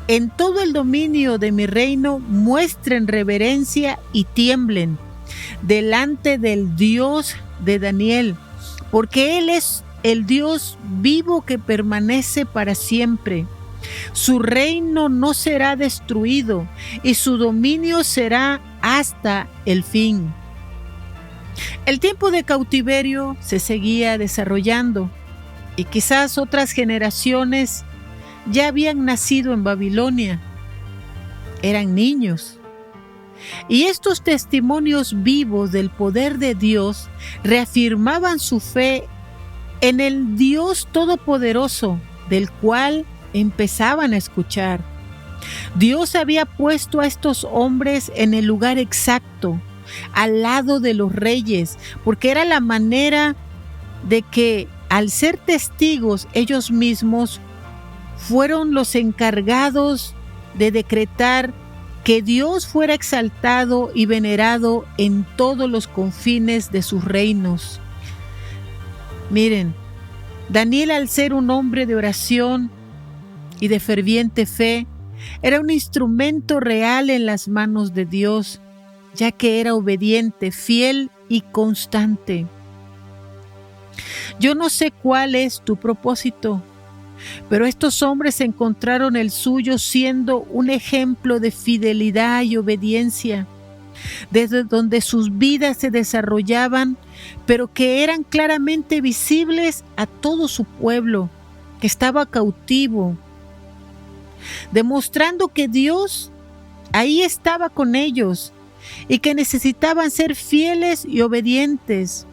Speaker 1: en todo el dominio de mi reino muestren reverencia y tiemblen delante del Dios de Daniel, porque Él es el Dios vivo que permanece para siempre. Su reino no será destruido y su dominio será hasta el fin. El tiempo de cautiverio se seguía desarrollando y quizás otras generaciones ya habían nacido en Babilonia. Eran niños. Y estos testimonios vivos del poder de Dios reafirmaban su fe en el Dios Todopoderoso, del cual empezaban a escuchar. Dios había puesto a estos hombres en el lugar exacto, al lado de los reyes, porque era la manera de que, al ser testigos ellos mismos, fueron los encargados de decretar que Dios fuera exaltado y venerado en todos los confines de sus reinos. Miren, Daniel, al ser un hombre de oración y de ferviente fe, era un instrumento real en las manos de Dios, ya que era obediente, fiel y constante. Yo no sé cuál es tu propósito, pero estos hombres encontraron el suyo siendo un ejemplo de fidelidad y obediencia, desde donde sus vidas se desarrollaban, pero que eran claramente visibles a todo su pueblo, que estaba cautivo, demostrando que Dios ahí estaba con ellos y que necesitaban ser fieles y obedientes,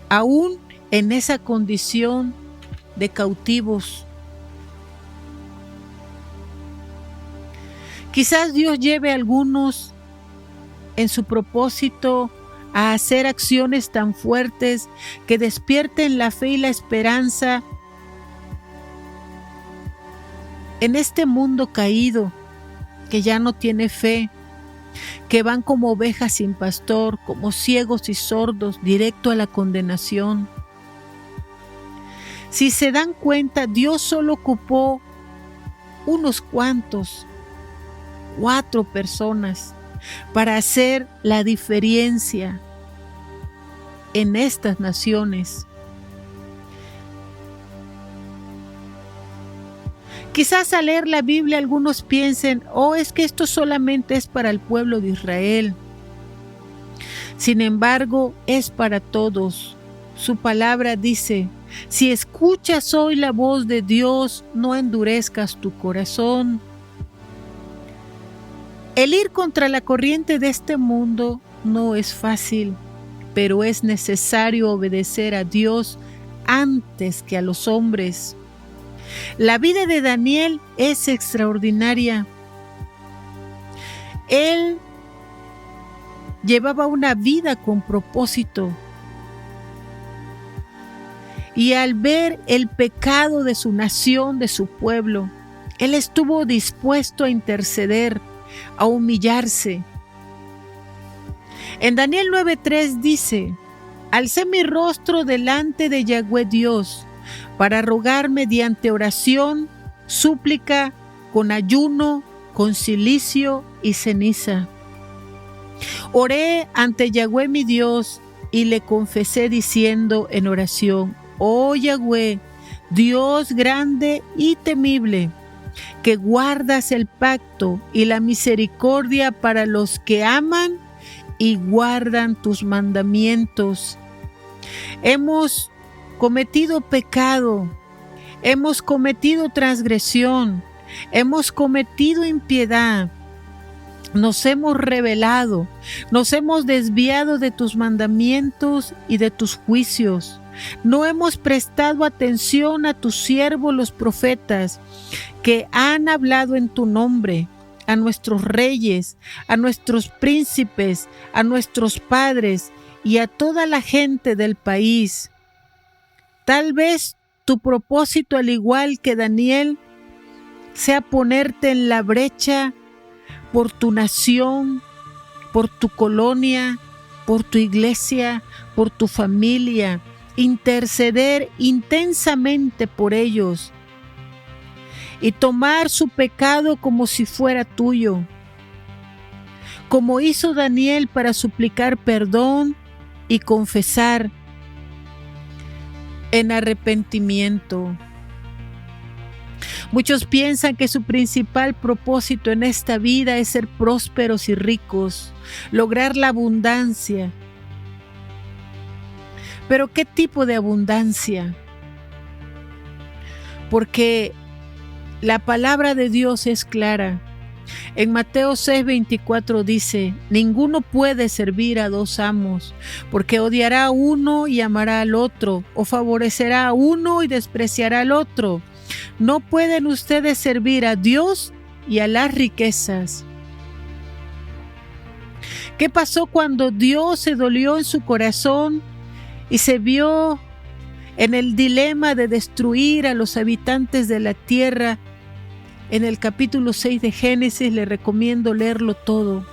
Speaker 1: aún en esa condición de cautivos. Quizás Dios lleve a algunos en su propósito a hacer acciones tan fuertes que despierten la fe y la esperanza en este mundo caído, que ya no tiene fe, que van como ovejas sin pastor, como ciegos y sordos, directo a la condenación. Si se dan cuenta, Dios solo ocupó unos cuantos, 4 personas, para hacer la diferencia en estas naciones. Quizás al leer la Biblia algunos piensen, es que esto solamente es para el pueblo de Israel. Sin embargo, es para todos. Su palabra dice, si escuchas hoy la voz de Dios, no endurezcas tu corazón. El ir contra la corriente de este mundo no es fácil, pero es necesario obedecer a Dios antes que a los hombres. La vida de Daniel es extraordinaria. Él llevaba una vida con propósito. Y al ver el pecado de su nación, de su pueblo, él estuvo dispuesto a interceder, a humillarse. En Daniel 9:3 dice, alcé mi rostro delante de Yahweh Dios, para rogar mediante oración, súplica, con ayuno, con cilicio y ceniza. Oré ante Yahweh mi Dios y le confesé diciendo en oración, oh Yahweh, Dios grande y temible, que guardas el pacto y la misericordia para los que aman y guardan tus mandamientos. Hemos cometido pecado, hemos cometido transgresión, hemos cometido impiedad, nos hemos rebelado, nos hemos desviado de tus mandamientos y de tus juicios. No hemos prestado atención a tus siervos los profetas, que han hablado en tu nombre, a nuestros reyes, a nuestros príncipes, a nuestros padres y a toda la gente del país. Tal vez tu propósito, al igual que Daniel, sea ponerte en la brecha por tu nación, por tu colonia, por tu iglesia, por tu familia, interceder intensamente por ellos y tomar su pecado como si fuera tuyo, como hizo Daniel para suplicar perdón y confesar en arrepentimiento. Muchos piensan que su principal propósito en esta vida es ser prósperos y ricos, lograr la abundancia. Pero ¿qué tipo de abundancia? Porque la palabra de Dios es clara. En Mateo 6:24 dice, ninguno puede servir a 2 amos, porque odiará a uno y amará al otro, o favorecerá a uno y despreciará al otro. No pueden ustedes servir a Dios y a las riquezas. ¿Qué pasó cuando Dios se dolió en su corazón y se vio en el dilema de destruir a los habitantes de la tierra? En el capítulo 6 de Génesis, le recomiendo leerlo todo.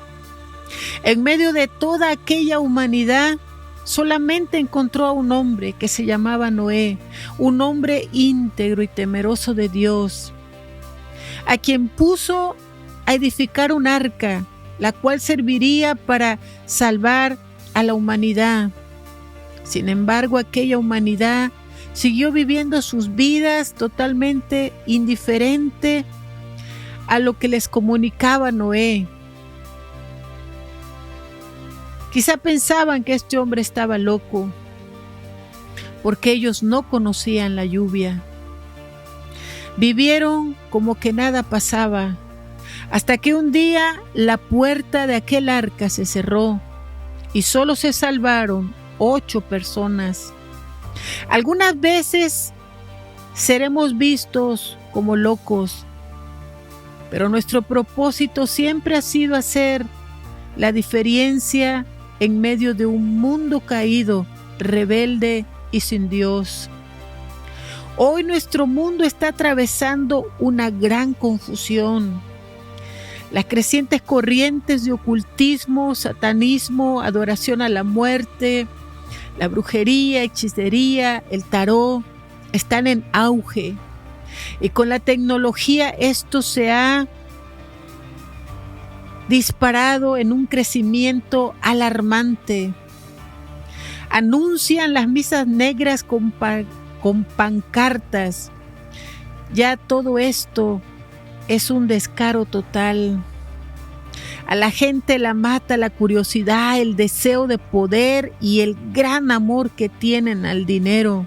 Speaker 1: En medio de toda aquella humanidad, solamente encontró a un hombre que se llamaba Noé, un hombre íntegro y temeroso de Dios, a quien puso a edificar un arca, la cual serviría para salvar a la humanidad. Sin embargo, aquella humanidad siguió viviendo sus vidas totalmente indiferente a lo que les comunicaba Noé. Quizá pensaban que este hombre estaba loco, porque ellos no conocían la lluvia. Vivieron como que nada pasaba, hasta que un día la puerta de aquel arca se cerró y solo se salvaron 8 personas. Algunas veces seremos vistos como locos, pero nuestro propósito siempre ha sido hacer la diferencia en medio de un mundo caído, rebelde y sin Dios. Hoy nuestro mundo está atravesando una gran confusión. Las crecientes corrientes de ocultismo, satanismo, adoración a la muerte, la brujería, hechicería, el tarot, están en auge. Y con la tecnología esto se ha disparado en un crecimiento alarmante. Anuncian las misas negras con pancartas. Ya todo esto es un descaro total. A la gente la mata la curiosidad, el deseo de poder y el gran amor que tienen al dinero.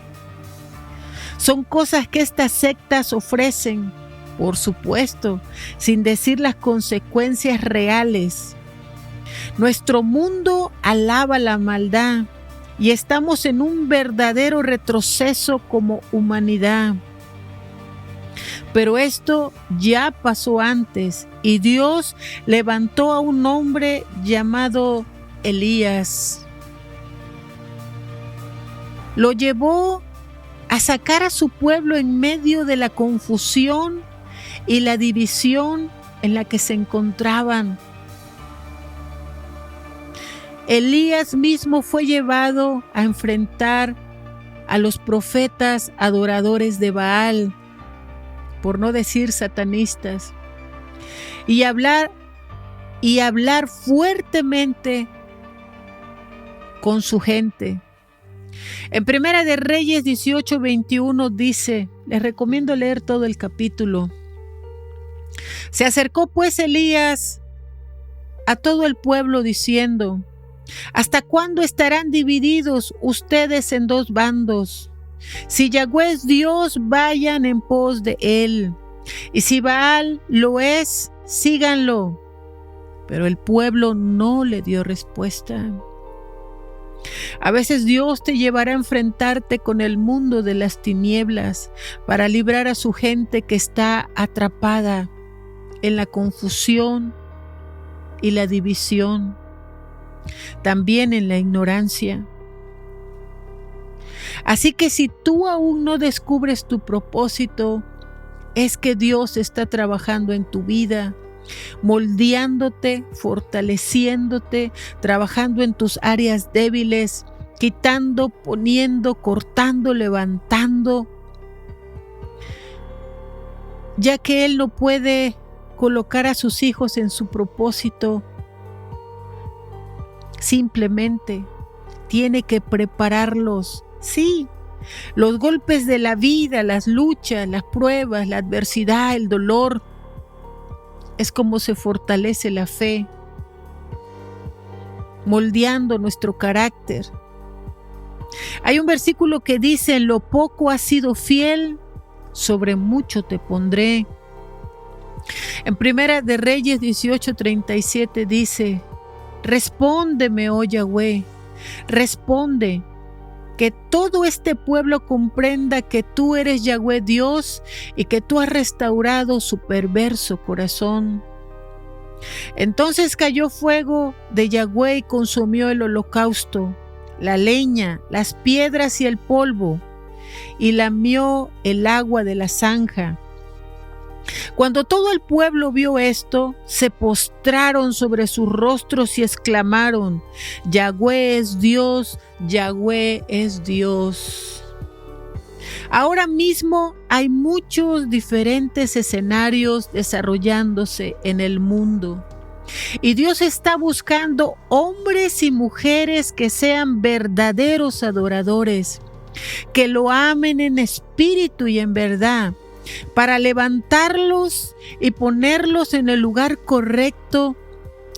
Speaker 1: Son cosas que estas sectas ofrecen, por supuesto, sin decir las consecuencias reales. Nuestro mundo alaba la maldad y estamos en un verdadero retroceso como humanidad. Pero esto ya pasó antes y Dios levantó a un hombre llamado Elías. Lo llevó a sacar a su pueblo en medio de la confusión y la división en la que se encontraban. Elías mismo fue llevado a enfrentar a los profetas adoradores de Baal, por no decir satanistas, y hablar fuertemente con su gente. En Primera de Reyes 18:21 dice, les recomiendo leer todo el capítulo. Se acercó pues Elías a todo el pueblo diciendo, ¿hasta cuándo estarán divididos ustedes en dos bandos? Si Yahweh es Dios, vayan en pos de él, y si Baal lo es, síganlo. Pero el pueblo no le dio respuesta. A veces Dios te llevará a enfrentarte con el mundo de las tinieblas para librar a su gente que está atrapada en la confusión y la división, también en la ignorancia. Así que si tú aún no descubres tu propósito, es que Dios está trabajando en tu vida, moldeándote, fortaleciéndote, trabajando en tus áreas débiles, quitando, poniendo, cortando, levantando, ya que Él no puede colocar a sus hijos en su propósito. Simplemente tiene que prepararlos. Sí, los golpes de la vida, las luchas, las pruebas, la adversidad, el dolor, es como se fortalece la fe, moldeando nuestro carácter. Hay un versículo que dice, en lo poco has sido fiel, sobre mucho te pondré. En Primera de Reyes 18:37 dice, respóndeme, oh Yahweh, responde, que todo este pueblo comprenda que tú eres Yahweh Dios y que tú has restaurado su perverso corazón. Entonces cayó fuego de Yahweh y consumió el holocausto, la leña, las piedras y el polvo, y lamió el agua de la zanja. Cuando todo el pueblo vio esto, se postraron sobre sus rostros y exclamaron, Yahweh es Dios, Yahweh es Dios. Ahora mismo hay muchos diferentes escenarios desarrollándose en el mundo. Y Dios está buscando hombres y mujeres que sean verdaderos adoradores, que lo amen en espíritu y en verdad, para levantarlos y ponerlos en el lugar correcto,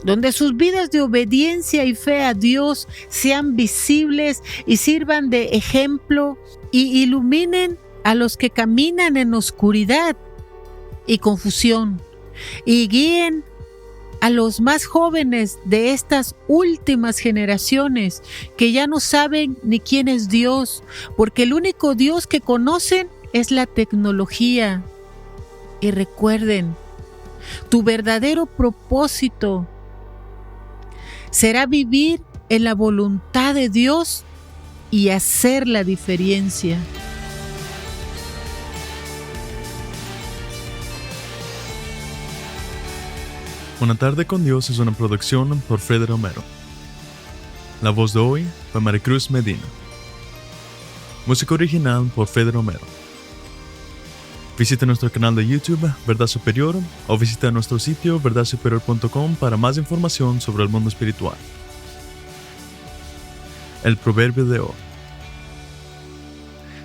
Speaker 1: donde sus vidas de obediencia y fe a Dios sean visibles y sirvan de ejemplo y iluminen a los que caminan en oscuridad y confusión, y guíen a los más jóvenes de estas últimas generaciones que ya no saben ni quién es Dios, porque el único Dios que conocen es la tecnología. Y recuerden, tu verdadero propósito será vivir en la voluntad de Dios y hacer la diferencia.
Speaker 2: Una tarde con Dios es una producción por Freddy Romero. La voz de hoy fue Maricruz Medina. Música original por Freddy Romero. Visita nuestro canal de YouTube Verdad Superior o visita nuestro sitio verdadsuperior.com para más información sobre el mundo espiritual. El proverbio de hoy: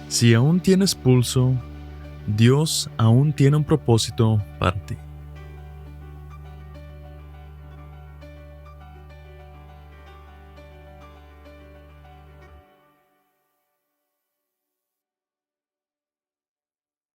Speaker 2: si aún tienes pulso, Dios aún tiene un propósito para ti.